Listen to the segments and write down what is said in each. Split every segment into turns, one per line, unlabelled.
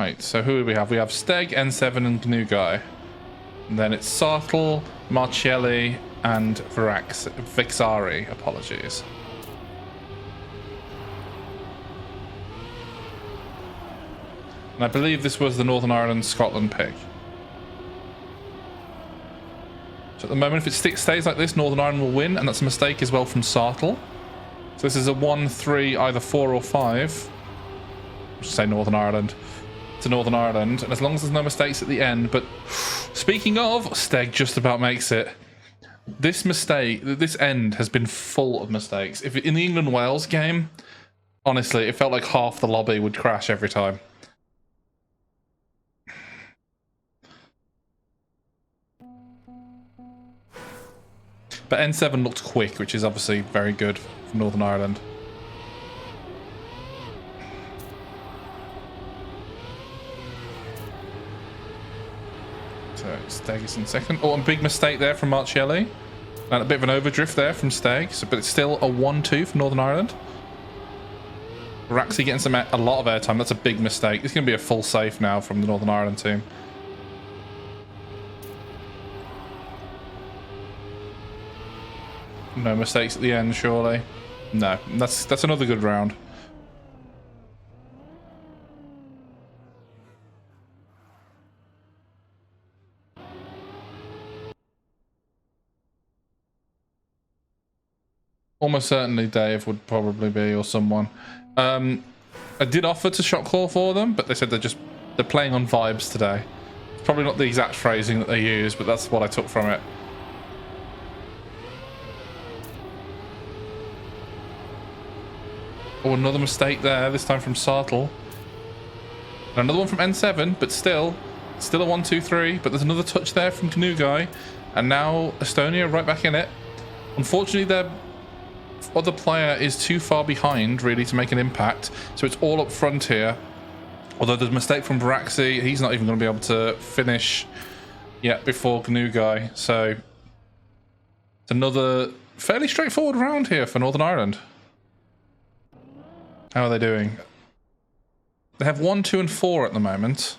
Right, so who do we have? We have Steg, N7, and GNU Guy. And then it's Sartle, Marcelli, and Vixari. Apologies. And I believe this was the Northern Ireland-Scotland pick. So at the moment, if it stays like this, Northern Ireland will win, and that's a mistake as well from Sartle. So this is a 1-3, either 4 or 5. I should say Northern Ireland. To Northern Ireland, and as long as there's no mistakes at the end. But speaking of, Steg just about makes it. This end has been full of mistakes. If in the England-Wales game, honestly, it felt like half the lobby would crash every time. But N7 looked quick, which is obviously very good for Northern Ireland. So Steg is in second. Oh, and big mistake there from Marcelli. And a bit of an overdrift there from Steg. So, but it's still a 1-2 for Northern Ireland. Raxi getting a lot of airtime. That's a big mistake. It's going to be a full safe now from the Northern Ireland team. No mistakes at the end, surely. No, that's another good round. Almost certainly Dave would probably be, or someone. I did offer to shot call for them, but they said they're playing on vibes today. It's probably not the exact phrasing that they use, but that's what I took from it. Oh, another mistake there, this time from Sartle. And another one from N7, but still a 1-2-3. But there's another touch there from GNU Guy. And now Estonia right back in it. Unfortunately, their other player is too far behind, really, to make an impact. So it's all up front here. Although there's a mistake from Varaxi. He's not even going to be able to finish yet before GNU Guy. So it's another fairly straightforward round here for Northern Ireland. How are they doing? They have 1, 2, and 4 at the moment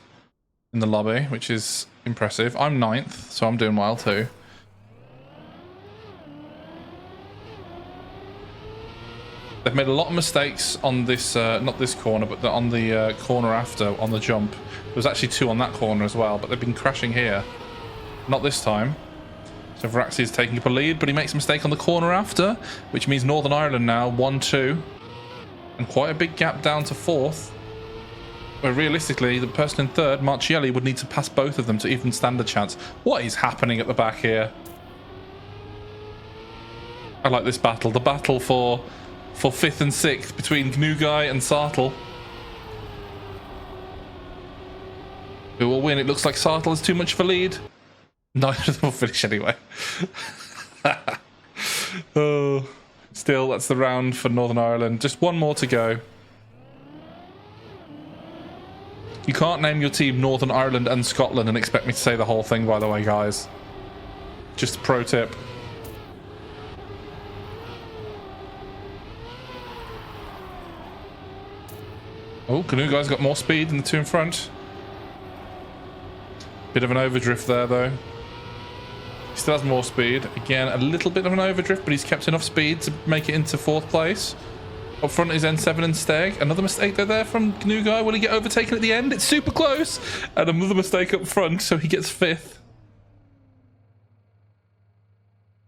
in the lobby, which is impressive. I'm 9th, so I'm doing well too. They've made a lot of mistakes on this, not this corner, but on the corner after, on the jump. There was actually 2 on that corner as well, but they've been crashing here. Not this time. So Varaxi is taking up a lead, but he makes a mistake on the corner after, which means Northern Ireland now 1-2. And quite a big gap down to 4th. Where realistically, the person in 3rd, Marcelli, would need to pass both of them to even stand a chance. What is happening at the back here? I like this battle. The battle for 5th and 6th between GNU Guy and Sartle. Who will win? It looks like Sartle has too much of a lead. Neither of them will finish anyway. Oh. Still, that's the round for Northern Ireland. Just one more to go. You can't name your team Northern Ireland and Scotland and expect me to say the whole thing, by the way, guys. Just a pro tip. Oh, GNU Guy's got more speed than the 2 in front. Bit of an overdrift there, though. He still has more speed. Again, a little bit of an overdrift, but he's kept enough speed to make it into 4th place. Up front is N7 and Steg. Another mistake there from GNU Guy. Will he get overtaken at the end? It's super close. And another mistake up front, so he gets 5th.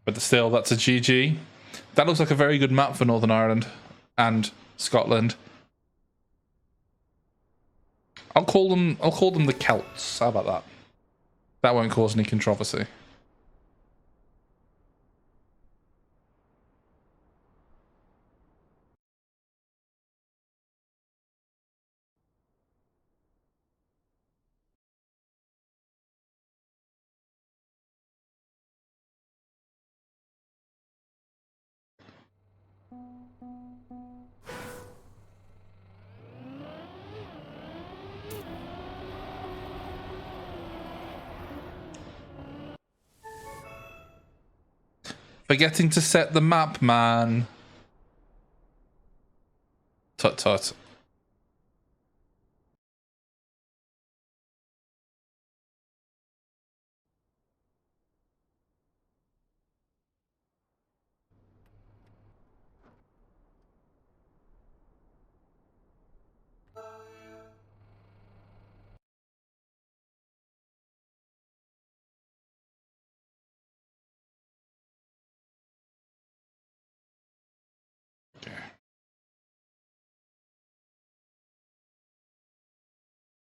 But still, that's a GG. That looks like a very good map for Northern Ireland and Scotland. I'll call them the Celts. How about that? That won't cause any controversy. Forgetting to set the map, man. Tut tut.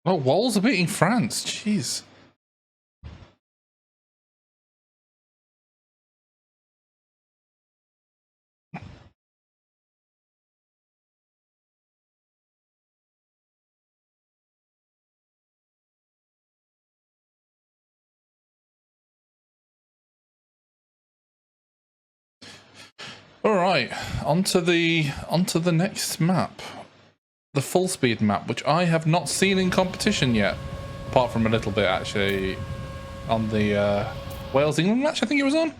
Oh, Wales are beating France. Jeez. All right, onto the next map, the full speed map, which I have not seen in competition yet, apart from a little bit actually on the Wales England match. I think it was on.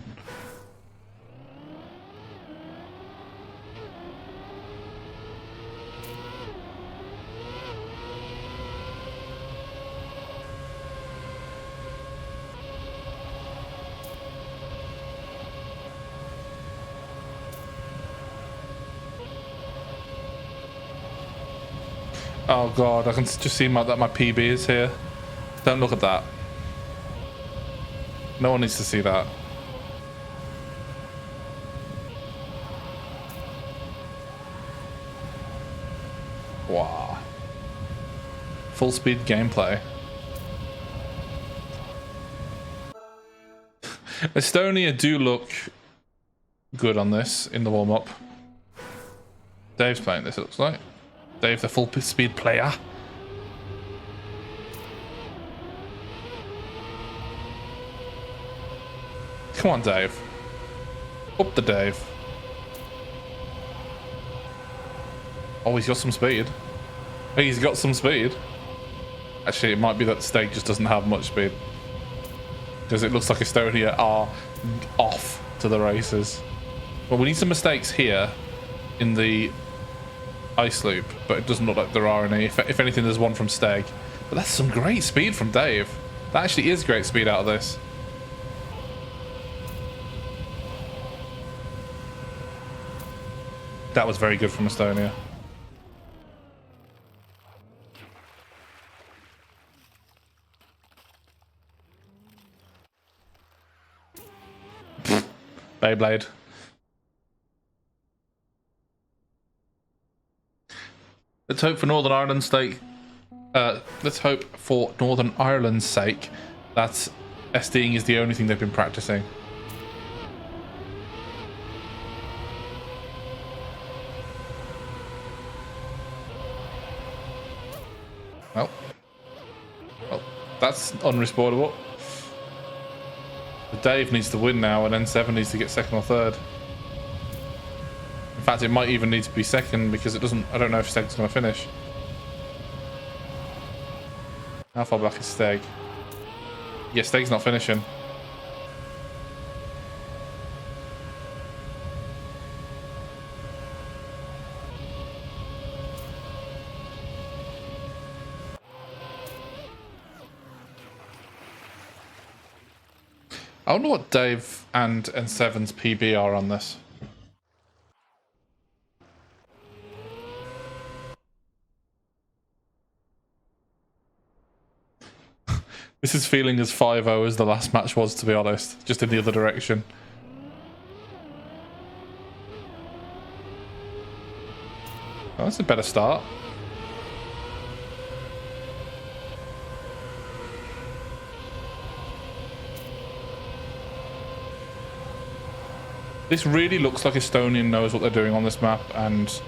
Oh god, I can just see that my PB is here. Don't look at that. No one needs to see that. Wow. Full speed gameplay. Estonia do look good on this in the warm-up. Dave's playing this, it looks like. Dave, the full speed player. Come on, Dave. Up the Dave. Oh, he's got some speed. Hey, he's got some speed. Actually, it might be that the stake just doesn't have much speed. Because it looks like Estonia are off to the races. Well, we need some mistakes here in the ice loop, but it doesn't look like there are any. If anything, there's one from Steg. But that's some great speed from Dave. That actually is great speed out of this. That was very good from Estonia. Beyblade. Let's hope for Northern Ireland's sake. Let's hope for Northern Ireland's sake that SDing is the only thing they've been practicing. Well, that's unrespawnable. Dave needs to win now, and N7 needs to get second or third. In fact, it might even need to be second because it doesn't. I don't know if Steg's going to finish. How far back is Steg? Yeah, Steg's not finishing. I wonder what Dave and N7's PB are on this. This is feeling as 5-0 as the last match was, to be honest. Just in the other direction. Oh, that's a better start. This really looks like Estonia knows what they're doing on this map, and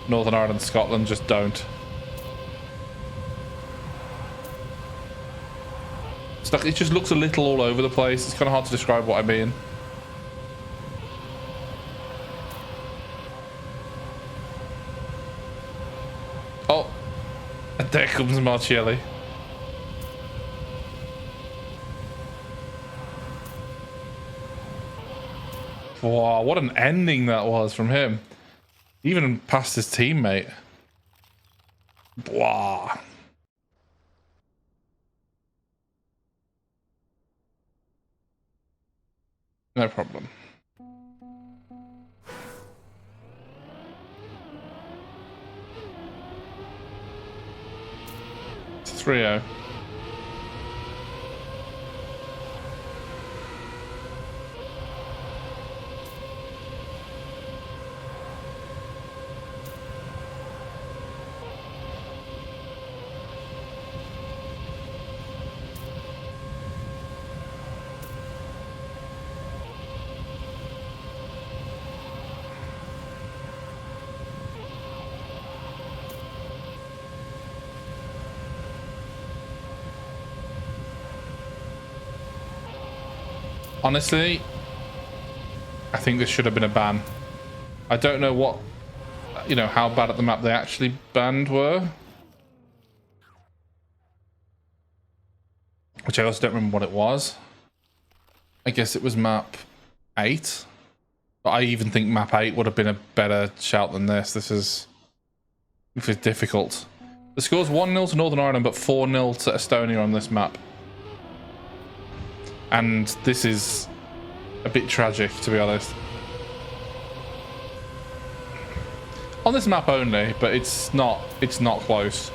Northern Ireland and Scotland just don't. It's like, it just looks a little all over the place. It's kind of hard to describe what I mean. Oh, and there comes Marcelli. Wow, what an ending that was from him. Even past his teammate. Wow. No problem. It's 3-0. Honestly, I think this should have been a ban. I don't know what, you know, how bad at the map they actually banned were. Which I also don't remember what it was. I guess it was map 8. But I even think map 8 would have been a better shout than this. This is difficult. The score's 1-0 to Northern Ireland, but 4-0 to Estonia on this map. And this is a bit tragic, to be honest. On this map only, but it's not close.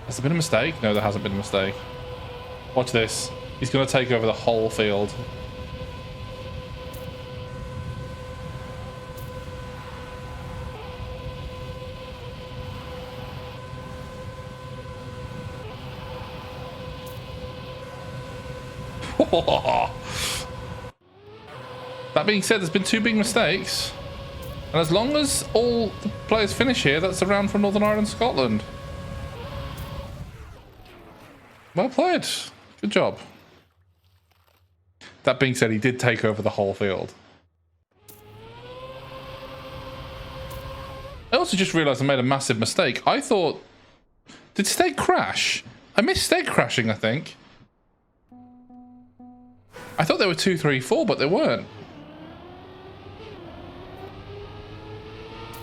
Has there been a mistake? No, there hasn't been a mistake. Watch this. He's going to take over the whole field. That being said, there's been 2 big mistakes. And as long as all the players finish here, that's a round for Northern Ireland, Scotland. Well played. Good job. That being said, he did take over the whole field. I also just realised I made a massive mistake. I thought... Did Steg crash? I missed Steg crashing, I think. I thought they were 2, 3, 4, but they weren't.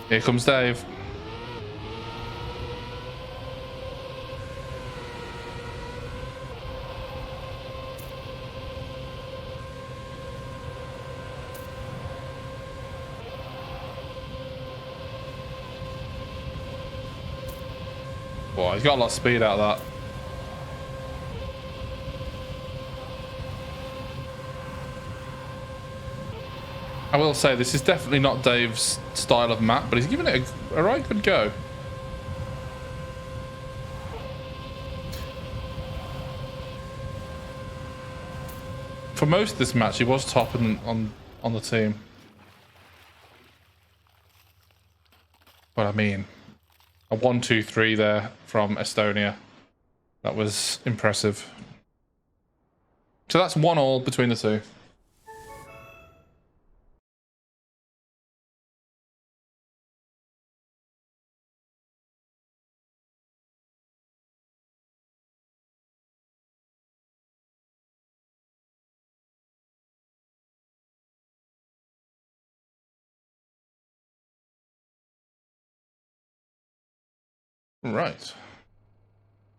Here comes Dave. Boy, he's got a lot of speed out of that. I will say, this is definitely not Dave's style of map, but he's giving it a right good go. For most of this match, he was top on the team. But I mean, a 1-2-3 there from Estonia. That was impressive. So that's 1-1 between the two. Right.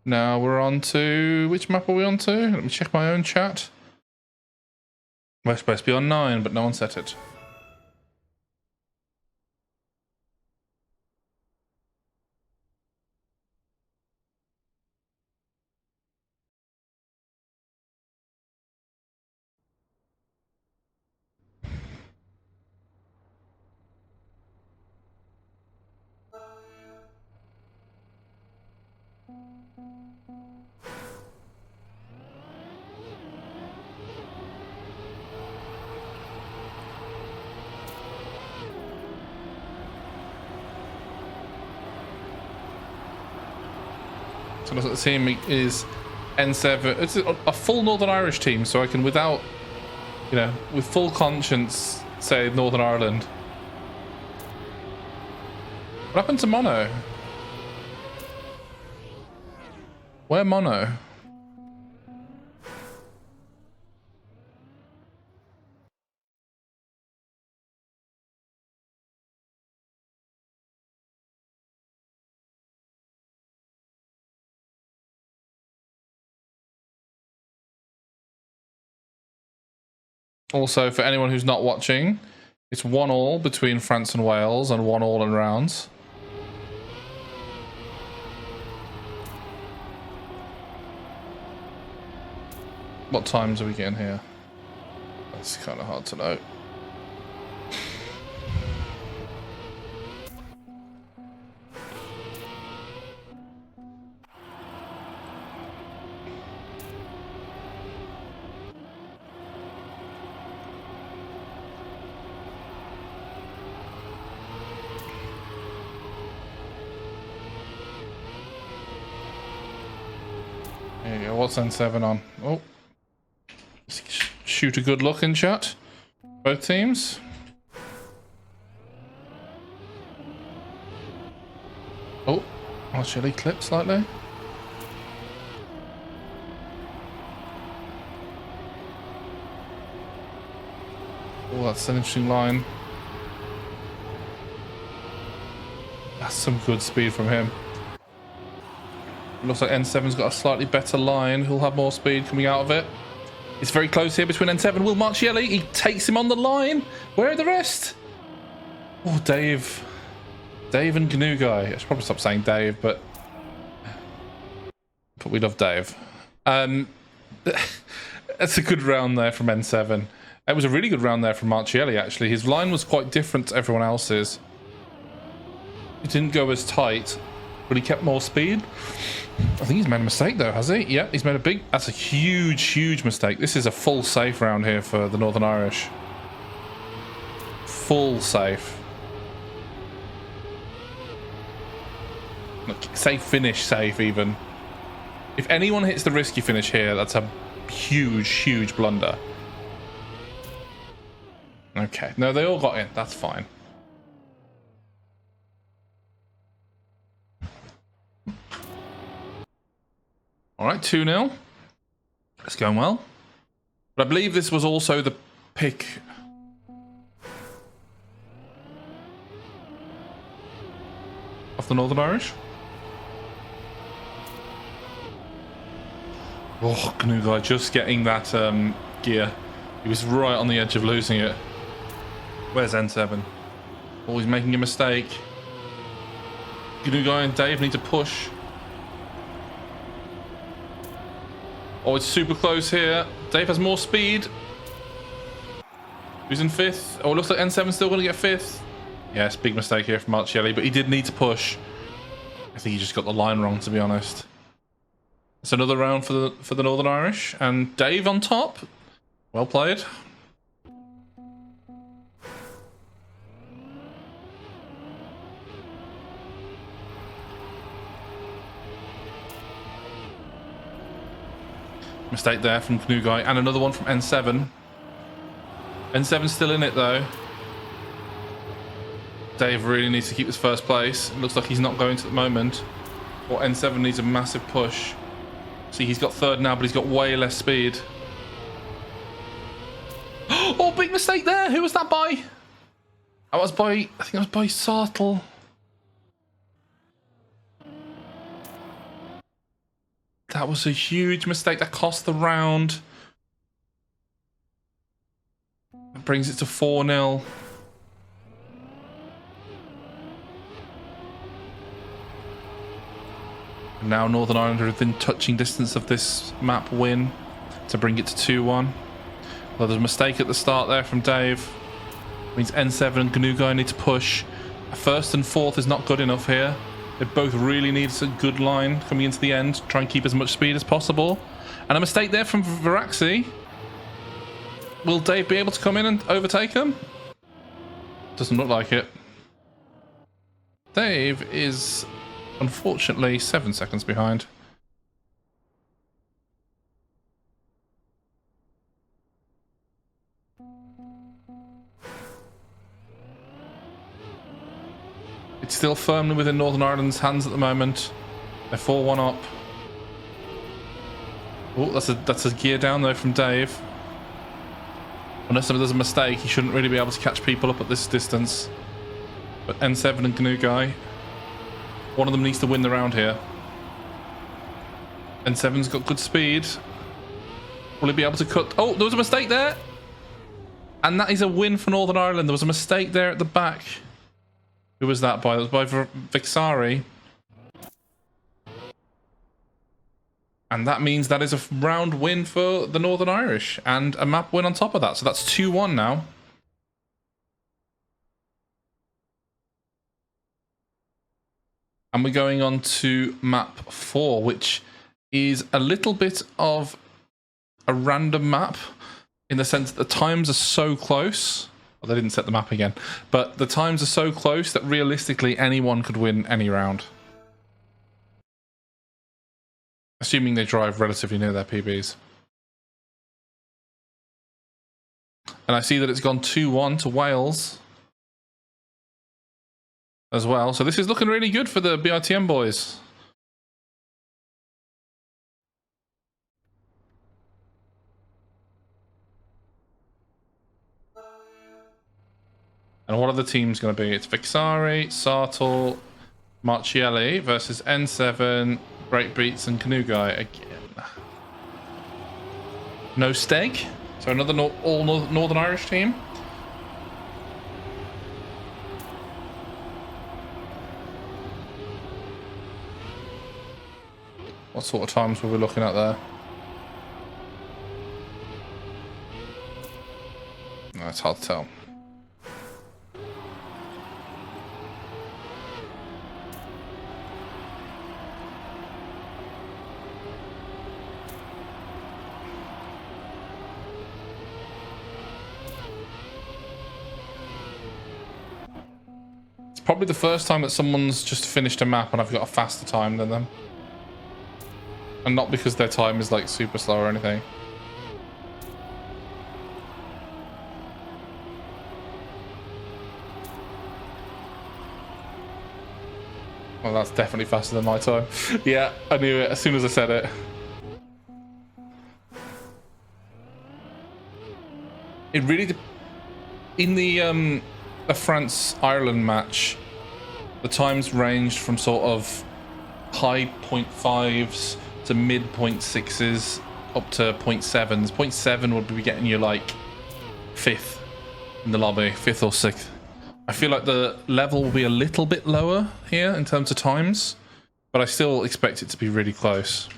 Now we're on to... Which map are we on to? Let me check my own chat. We're supposed to be on 9, but no one set it. So the team is N7. It's a full Northern Irish team, so I can, without, you know, with full conscience, say Northern Ireland. What happened to Mono? Where Mono? Also, for anyone who's not watching, it's 1-1 between France and Wales and 1-1 in rounds. What times are we getting here? That's kind of hard to know. There you go. What's N7 on? Oh. shoot a good look in chat. Both teams. Oh, I'll chili clip slightly. Oh, that's an interesting line. That's some good speed from him. Looks like N7's got a slightly better line. He'll have more speed coming out of it. It's very close here between N7. Will Marchielli? He takes him on the line. Where are the rest? Oh, Dave. Dave and GNU Guy. I should probably stop saying Dave, but we love Dave. That's a good round there from N7. It was a really good round there from Marchielli, actually. His line was quite different to everyone else's. It didn't go as tight, but he kept more speed. I think he's made a mistake though, has he? Yeah, he's made a big... That's a huge, huge mistake. This is a full safe round here for the Northern Irish. Full safe. Look, safe finish, safe even. If anyone hits the risky finish here, that's a huge, huge blunder. Okay, no, they all got in. That's fine. All right, 2-0. It's going well. But I believe this was also the pick. Of the Northern Irish. Oh, GNU Guy just getting that gear. He was right on the edge of losing it. Where's N7? Oh, he's making a mistake. GNU Guy and Dave need to push. Oh, it's super close here. Dave has more speed. Who's in 5th? Oh, it looks like N7's still going to get 5th. Yes, big mistake here from Marchielli, but he did need to push. I think he just got the line wrong, to be honest. It's another round for the Northern Irish, and Dave on top. Well played. Mistake there from GNU Guy, and another one from N7. N7's still in it though. Dave really needs to keep his first place. It looks like he's not going to at the moment. Or N7 needs a massive push. See, he's got 3rd now, but he's got way less speed. Oh, big mistake there! Who was that by? That was by... I think that was by Sartle. That was a huge mistake. That cost the round. That brings it to 4-0. Now Northern Ireland are within touching distance of this map win to bring it to 2-1. Well, there's a mistake at the start there from Dave. Means N7 and GNU Guy need to push. A 1st and 4th is not good enough here. They both really need a good line coming into the end. Try and keep as much speed as possible. And a mistake there from Viraxi. Will Dave be able to come in and overtake him? Doesn't look like it. Dave is unfortunately 7 seconds behind. It's still firmly within Northern Ireland's hands at the moment. They're 4-1 up. Oh, that's a gear down though from Dave. Unless there's a mistake, he shouldn't really be able to catch people up at this distance. But N7 and GNU Guy, one of them needs to win the round here. N7's got good speed. Will he be able to cut? Oh, there was a mistake there. And that is a win for Northern Ireland. There was a mistake there at the back. Who was that by? That was by Vixari. And that means that is a round win for the Northern Irish. And a map win on top of that. So that's 2-1 now. And we're going on to map 4, which is a little bit of a random map in the sense that the times are so close. Well, they didn't set the map again, but the times are so close that realistically anyone could win any round. Assuming they drive relatively near their PBs. And I see that it's gone 2-1 to Wales as well. So this is looking really good for the BITM boys. And what are the teams going to be? It's Vixari, Sartle, Marchielli versus N7, Breakbeats, and Canoe Guy again. No Steg. So another all Northern Irish team. What sort of times were we looking at there? No, it's hard to tell. Probably the first time that someone's just finished a map and I've got a faster time than them. And not because their time is like super slow or anything. Well, that's definitely faster than my time. Yeah, I knew it as soon as I said it. It really... In the France-Ireland match, the times ranged from sort of high 0.5s to mid 0.6s up to 0.7s. 0.7 would be getting you like 5th in the lobby, 5th or 6th. I feel like the level will be a little bit lower here in terms of times, but I still expect it to be really close.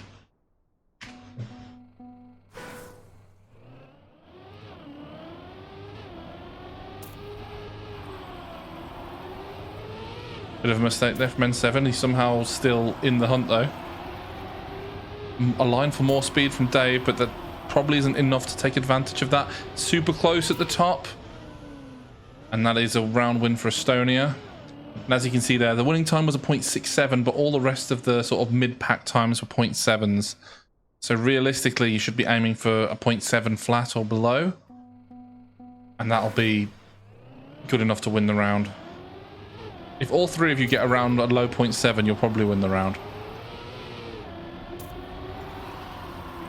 Bit of a mistake there from N7. He's somehow still in the hunt though. A line for more speed from Dave, but that probably isn't enough to take advantage of that. Super close at the top. And that is a round win for Estonia. And as you can see there, the winning time was a 0.67, but all the rest of the sort of mid-pack times were 0.7s. So realistically, you should be aiming for a 0.7 flat or below. And that'll be good enough to win the round. If all three of you get around a low 0.7, you'll probably win the round.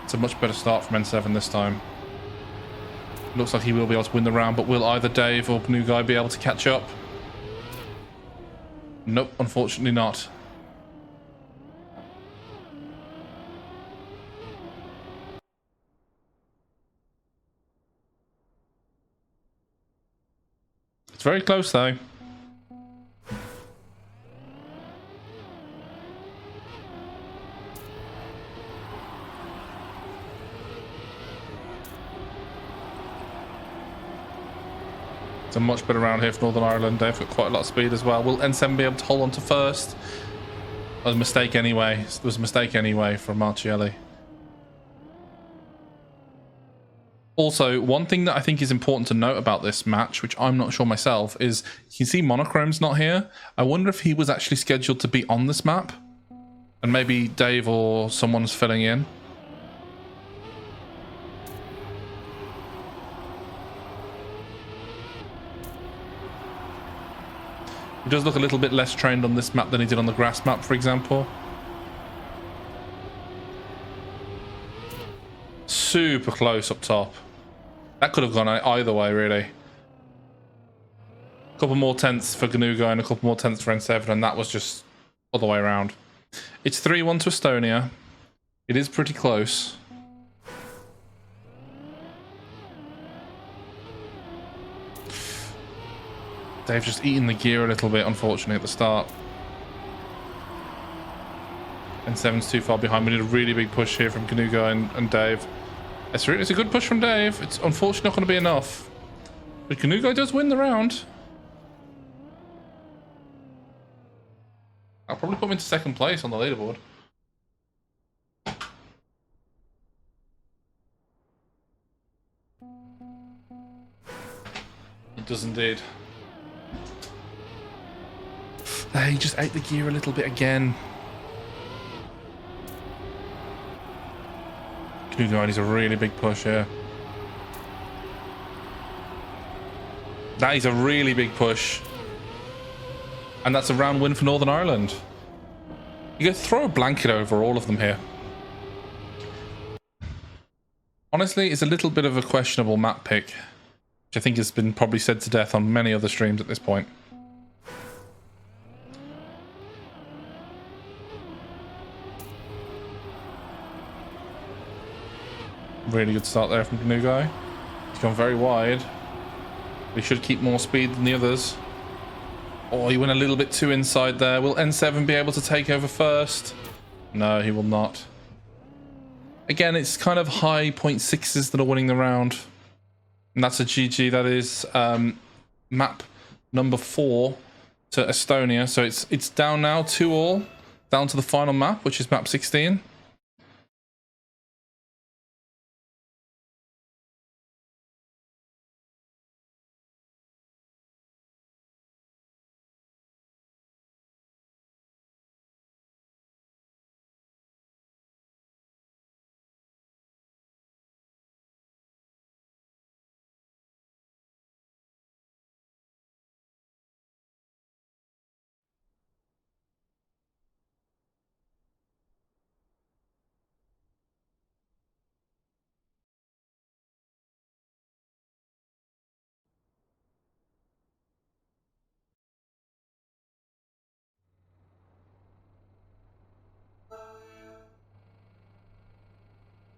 It's a much better start from N7 this time. Looks like he will be able to win the round, but will either Dave or New Guy be able to catch up? Nope, unfortunately not. It's very close though. It's a much better round here for Northern Ireland. They've got quite a lot of speed as well. Will N7 be able to hold on to first? That was a mistake anyway. There was a mistake anyway from Marchielli. Also, one thing that I think is important to note about this match, which I'm not sure myself, is you can see Monochrome's not here. I wonder if he was actually scheduled to be on this map. And maybe Dave or someone's filling in. He does look a little bit less trained on this map than he did on the grass map, for example. Super close up top. That could have gone either way, really. A couple more tenths for Ganuga and a couple more tenths for N7, and that was just other way around. It's 3-1 to Estonia. It is pretty close. They've just eaten the gear a little bit, unfortunately, at the start. N7's too far behind. We need a really big push here from Kanuga and Dave. It's a good push from Dave. It's unfortunately not going to be enough. But Kanuga does win the round. I'll probably put him into second place on the leaderboard. He does indeed. He just ate the gear a little bit again. Kanuga needs a really big push here. That is a really big push. And that's a round win for Northern Ireland. You could throw a blanket over all of them here. Honestly, it's a little bit of a questionable map pick, which I think has been probably said to death on many other streams at this point. Really good start there from the new guy. He's gone very wide. He should keep more speed than the others. Oh, he went a little bit too inside there. Will N7 be able to take over first? No, he will not. Again, it's kind of high 0.6s that are winning the round. And that's a GG. That is map number 4 to Estonia. So it's down now 2-all. Down to the final map, which is map 16.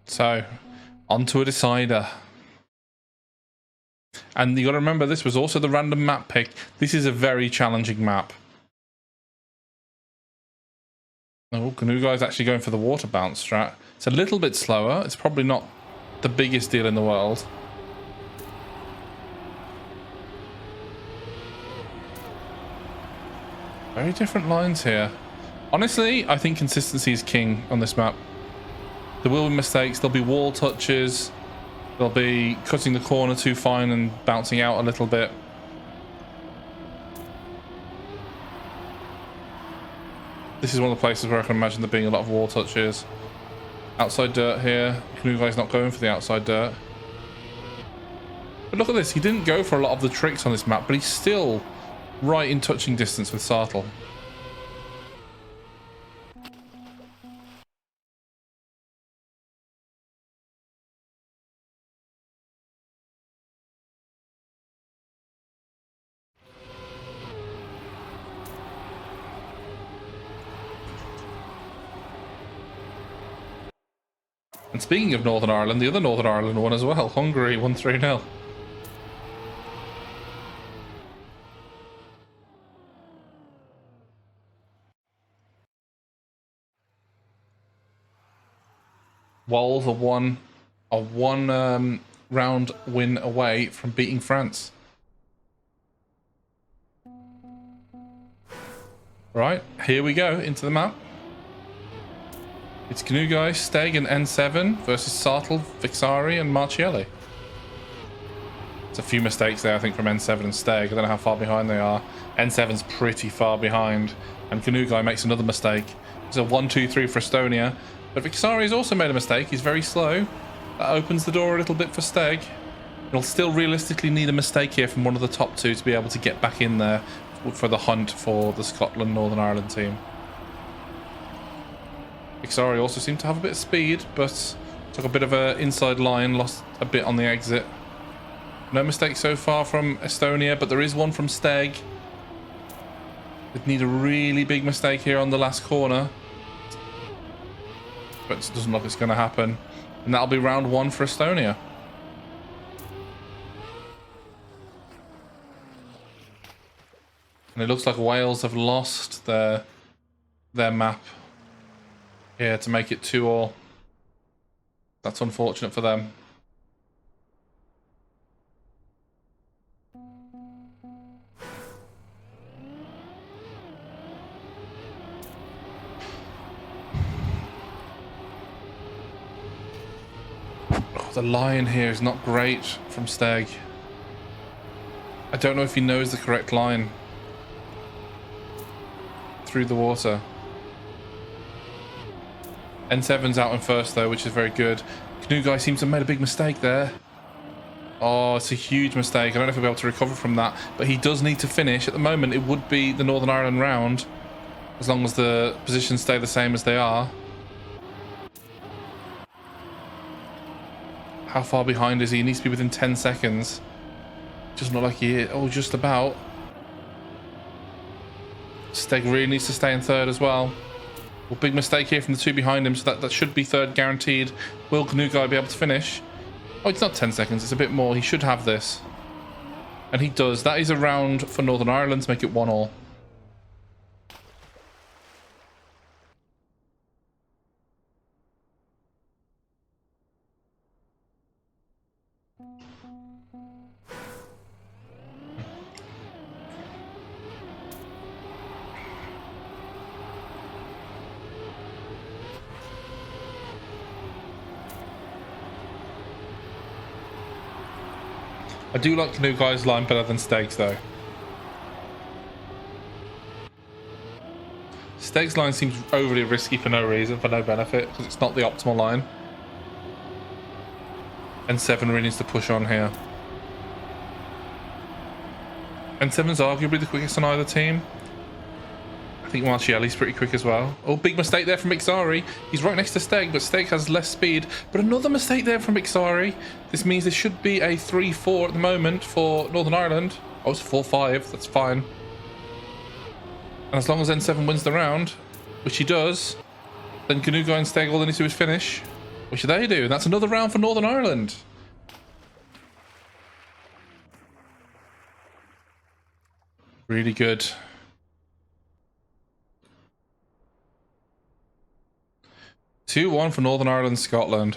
So, onto a decider. And you got to remember, this was also the random map pick. This is a very challenging map. Oh, Canoe Guy's actually going for the water bounce strat. It's a little bit slower. It's probably not the biggest deal in the world. Very different lines here. Honestly, I think consistency is king on this map. There will be mistakes. There'll be wall touches. There'll be cutting the corner too fine and bouncing out a little bit. This is one of the places where I can imagine there being a lot of wall touches. Outside dirt here. Canoe Guy's not going for the outside dirt. But look at this. He didn't go for a lot of the tricks on this map, but he's still right in touching distance with Sartle. And speaking of Northern Ireland, the other Northern Ireland won as well. Hungary won 3-0. Wales are one round win away from beating France. Right, here we go into the map. It's Canoe Guy, Steg and N7 versus Sartle, Vixari and Marchielli. It's a few mistakes there, I think, from N7 and Steg. I don't know how far behind they are. N7's pretty far behind. And Canoe Guy makes another mistake. It's a 1-2-3 for Estonia. But Vixari's also made a mistake. He's very slow. That opens the door a little bit for Steg. He'll still realistically need a mistake here from one of the top two to be able to get back in there for the hunt for the Scotland-Northern Ireland team. Vixari also seemed to have a bit of speed, but took a bit of an inside line, lost a bit on the exit. No mistake so far from Estonia, but there is one from Steg. They'd need a really big mistake here on the last corner. But it doesn't look like it's going to happen. And that'll be round 1 for Estonia. And it looks like Wales have lost their map here to make it 2-all. That's unfortunate for them. Oh, the line here is not great from Steg. I don't know if he knows the correct line through the water. N7's out in first though, which is very good. Canoe Guy seems to have made a big mistake there. Oh, it's a huge mistake. I don't know if he'll be able to recover from that, but he does need to finish. At the moment, it would be the Northern Ireland round, as long as the positions stay the same as they are. How far behind is he? He needs to be within 10 seconds. Just not like he is. Oh, just about. Steg really needs to stay in third as well. Well, big mistake here from the two behind him, so that should be third guaranteed. Will Kanugai be able to finish? Oh, it's not 10 seconds, it's a bit more. He should have this. And he does. That is a round for Northern Ireland to make it 1-1. I do like Kanugai's line better than Steg's though. Steg's line seems overly risky for no reason, for no benefit, because it's not the optimal line. And N7 really needs to push on here. N7's arguably the quickest on either team. I think Marchielli's pretty quick as well. Oh, big mistake there from Ixari. He's right next to Steg, but Steg has less speed. But another mistake there from Ixari. This means this should be a 3-4 at the moment for Northern Ireland. Oh, it's 4-5. That's fine. And as long as N7 wins the round, which he does, then Kanugai and Steg all they need to do is finish, which they do. And that's another round for Northern Ireland. Really good. 2-1 for Northern Ireland, Scotland.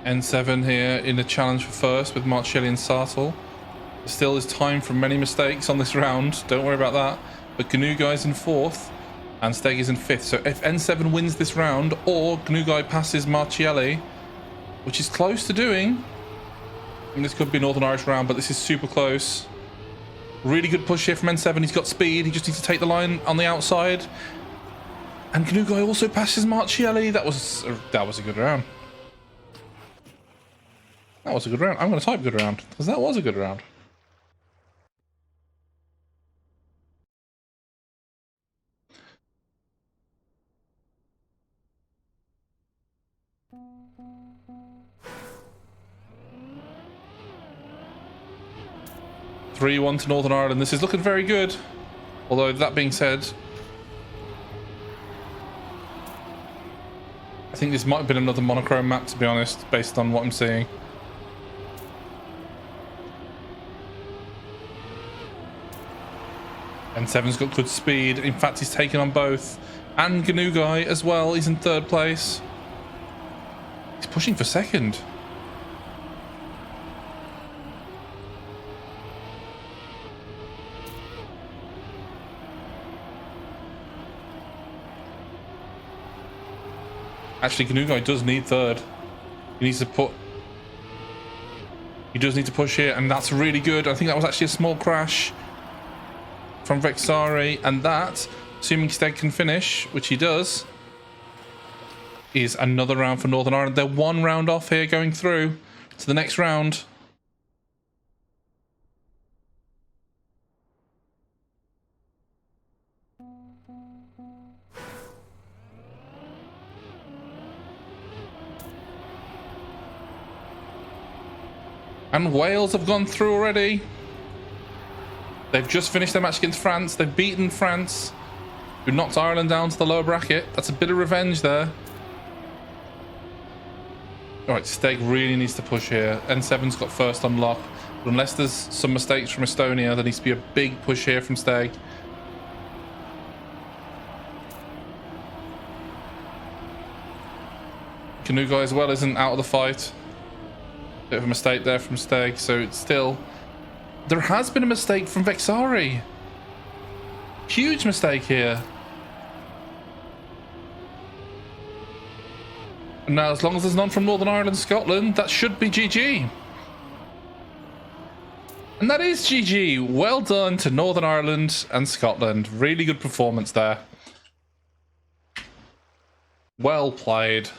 N7 here in a challenge for first with Marchielli and Sartle. Still is time for many mistakes on this round. Don't worry about that. But Kanugai's in fourth and Steg is in fifth. So if N7 wins this round or Kanugai passes Marchielli, which is close to doing, and this could be Northern Irish round, but this is super close. Really good push here from N7. He's got speed. He just needs to take the line on the outside. And Kanugai also passes Marchielli. That was a good round. That was a good round. I'm going to type good round, because that was a good round. (3-1) to Northern Ireland. This is looking very good. Although, that being said, I think this might have been another monochrome map, to be honest, based on what I'm seeing. N7's got good speed. In fact, he's taken on both. And Kanugai as well. He's in third place. He's pushing for second. Actually, Kanugai does need third. He needs to put... He does need to push here, and that's really good. I think that was actually a small crash from Vexari, and that, assuming Steg can finish, which he does, is another round for Northern Ireland. They're one round off here going through to the next round. And Wales have gone through already. They've just finished their match against France. They've beaten France, who knocked Ireland down to the lower bracket. That's a bit of revenge there. Alright, Steg really needs to push here. N7's got first on lock. But unless there's some mistakes from Estonia, there needs to be a big push here from Steg. Kanugai as well isn't out of the fight. Bit of a mistake there from Steg, so it's still... There has been a mistake from Vexari. Huge mistake here. Now, as long as there's none from Northern Ireland, Scotland, that should be GG. And that is GG. Well done to Northern Ireland and Scotland. Really good performance there. Well played.